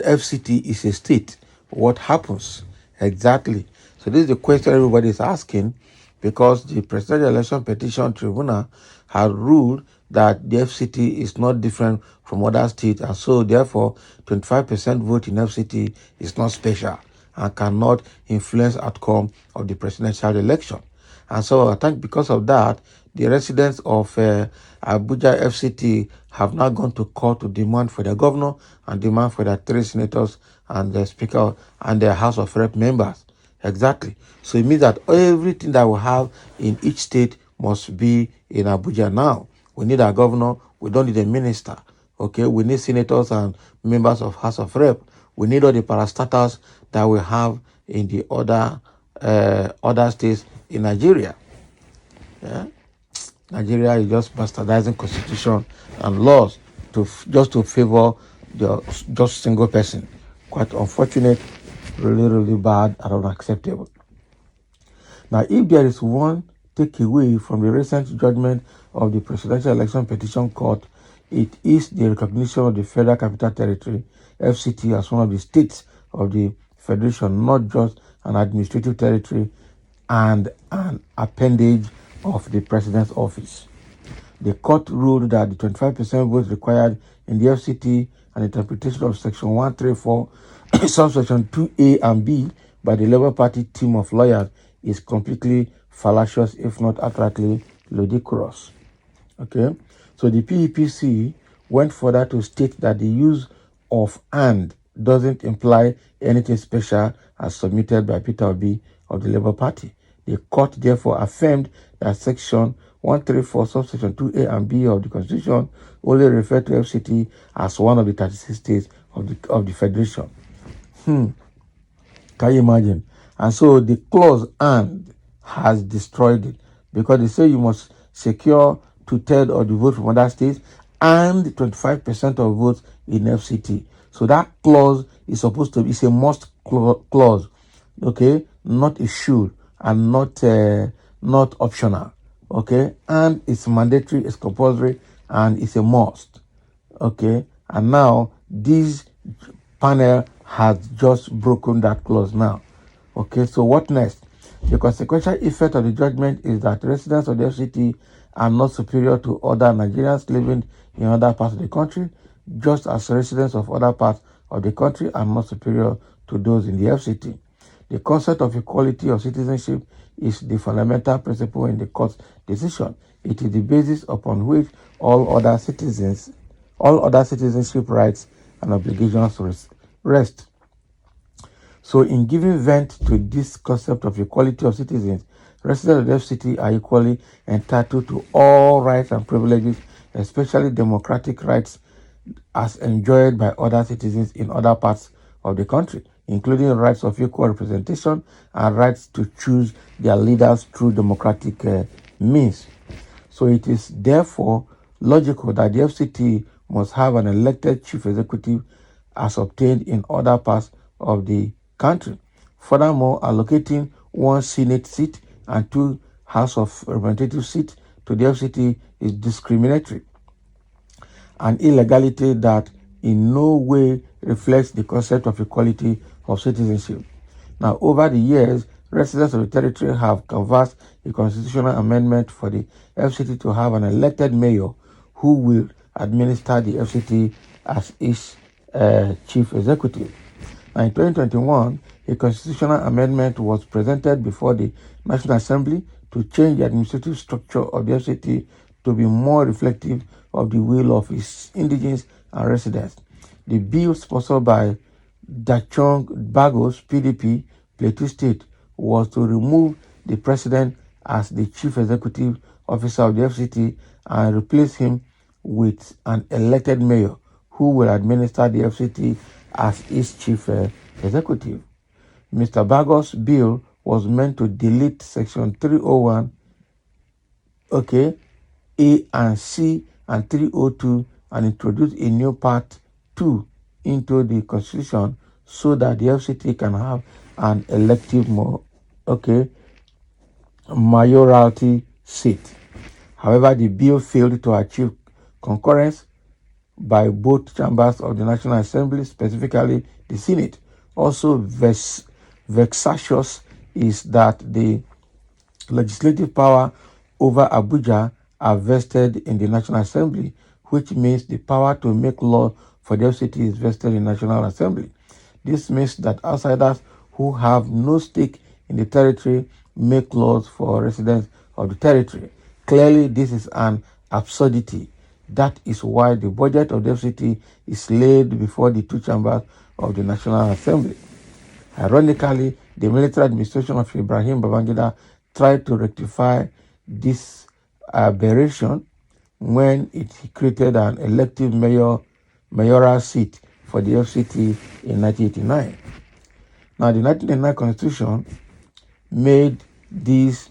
FCT is a state, what happens exactly? So this is the question everybody is asking, because the Presidential Election Petition Tribunal has ruled that the FCT is not different from other states, and so therefore 25% vote in FCT is not special and cannot influence outcome of the presidential election. And so I think because of that, the residents of Abuja FCT have now gone to court to demand for their governor and demand for their 3 senators and the speaker and their House of Rep members. Exactly. So it means that everything that we have in each state must be in Abuja now. We need a governor. We don't need a minister. Okay. We need senators and members of House of Rep. We need all the parastatals that we have in the other states in Nigeria. Yeah. Nigeria is just bastardizing constitution and laws just to favor just single person. Quite unfortunate, really, really bad and unacceptable. Now, if there is one takeaway from the recent judgment of the Presidential Election Petition Court, it is the recognition of the Federal Capital Territory, FCT, as one of the states of the Federation, not just an administrative territory and an appendage of the President's office. The court ruled that the 25% vote required in the FCT and interpretation of Section 134, subsection 2A and B by the Labour Party team of lawyers is completely fallacious, if not outrightly ludicrous. Okay, so the PEPC went further to state that the use of "and" doesn't imply anything special as submitted by Peter Obi of the Labour Party. The court therefore affirmed that Section 134, subsection 2A and B of the Constitution only refer to FCT as one of the 36 states of the Federation. Can you imagine? And so the clause "and" has destroyed it, because they say you must secure 2/3 of the vote from other states and 25% of votes in FCT. So that clause is supposed to be a must clause, okay, not a should and not optional, okay, and it's mandatory, it's compulsory, and it's a must, okay. And now this panel has just broken that clause now. Okay, so what next? The consequential effect of the judgment is that residents of the FCT are not superior to other Nigerians living in other parts of the country, just as residents of other parts of the country are not superior to those in the FCT. The concept of equality of citizenship is the fundamental principle in the court's decision. It is the basis upon which all other citizenship rights and obligations rest. So in giving vent to this concept of equality of citizens, residents of the FCT are equally entitled to all rights and privileges, especially democratic rights as enjoyed by other citizens in other parts of the country, including rights of equal representation and rights to choose their leaders through democratic means. So it is therefore logical that the FCT must have an elected chief executive as obtained in other parts of the country. Furthermore, allocating 1 Senate seat and 2 House of Representatives seats to the FCT is discriminatory, an illegality that in no way reflects the concept of equality of citizenship. Now, over the years, residents of the territory have canvassed a constitutional amendment for the FCT to have an elected mayor who will administer the FCT as its chief executive. Now, in 2021, a constitutional amendment was presented before the National Assembly to change the administrative structure of the FCT to be more reflective of the will of its indigents and residents. The bill, sponsored by Dachong Bagos, PDP, Plateau State, was to remove the president as the chief executive officer of the FCT and replace him with an elected mayor who will administer the FCT as its chief executive. Mr. Bagos' bill was meant to delete Section 301, okay, A and C and 302 and introduce a new Part 2 into the Constitution so that the FCT can have an elective mayoralty seat. However, the bill failed to achieve concurrence by both chambers of the National Assembly, specifically the Senate. Also vexatious is that the legislative power over Abuja are vested in the National Assembly, which means the power to make law for the FCT is vested in the National Assembly. This means that outsiders who have no stake in the territory make laws for residents of the territory. Clearly, this is an absurdity. That is why the budget of the FCT is laid before the two chambers of the National Assembly. Ironically, the military administration of Ibrahim Babangida tried to rectify this aberration when it created an elective mayoral seat for the FCT in 1989. Now, the 1989 Constitution made this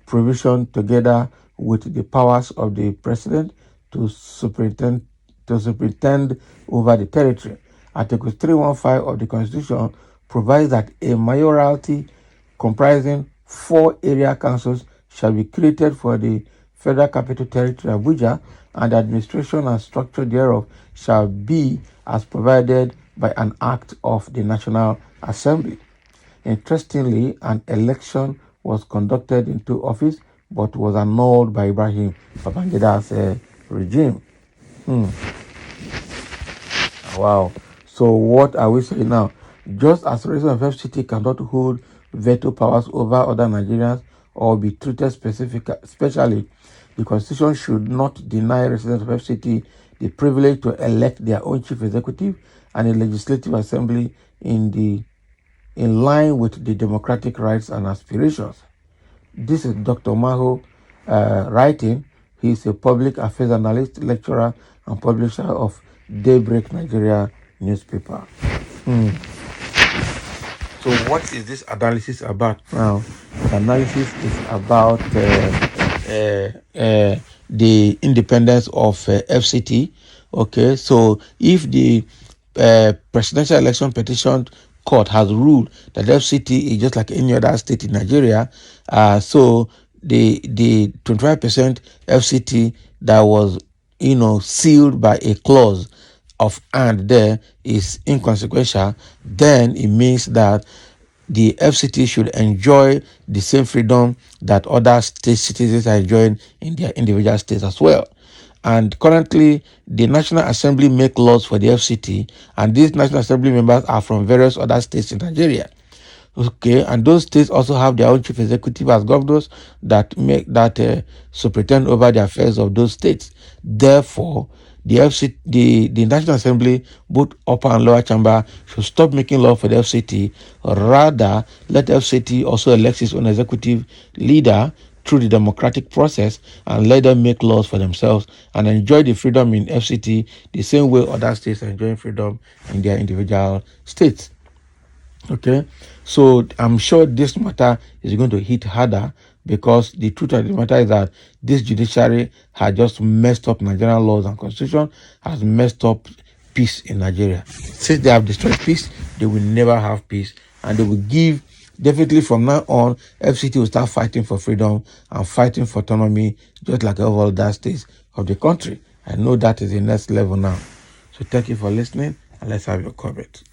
provision together with the powers of the president to superintend over the territory. Article 315 of the Constitution provides that a mayoralty comprising 4 area councils shall be created for the Federal Capital Territory, Abuja, and the administration and structure thereof shall be as provided by an act of the National Assembly. Interestingly, an election was conducted into office but was annulled by Ibrahim Babangida's regime. Wow. So what are we saying now? Just as residents of FCT cannot hold veto powers over other Nigerians or be treated specially, the Constitution should not deny residents of FCT the privilege to elect their own chief executive and a legislative assembly in line with the democratic rights and aspirations. This is Dr. Maho writing. He is a public affairs analyst, lecturer, and publisher of Daybreak Nigeria newspaper. So what is this analysis about now? The analysis is about the independence of FCT. Okay, so if the presidential election petition court has ruled that FCT is just like any other state in Nigeria, so the 25% FCT that was sealed by a clause of and there is inconsequential, then it means that the FCT should enjoy the same freedom that other state citizens are enjoying in their individual states as well. And currently, the National Assembly make laws for the FCT, and these National Assembly members are from various other states in Nigeria. Okay, and those states also have their own chief executive as governors that superintend over the affairs of those states. Therefore, the National Assembly, both upper and lower chamber, should stop making law for the FCT. Rather, let FCT also elect its own executive leader through the democratic process and let them make laws for themselves and enjoy the freedom in FCT the same way other states are enjoying freedom in their individual states. Okay, so I'm sure this matter is going to hit harder because the truth of the matter is that this judiciary had just messed up Nigerian laws and constitution, has messed up peace in Nigeria. Since they have destroyed peace, they will never have peace, and they will give, definitely from now on, FCT will start fighting for freedom and fighting for autonomy, just like all other states of the country. I know that is the next level now. So thank you for listening, and let's have your comment.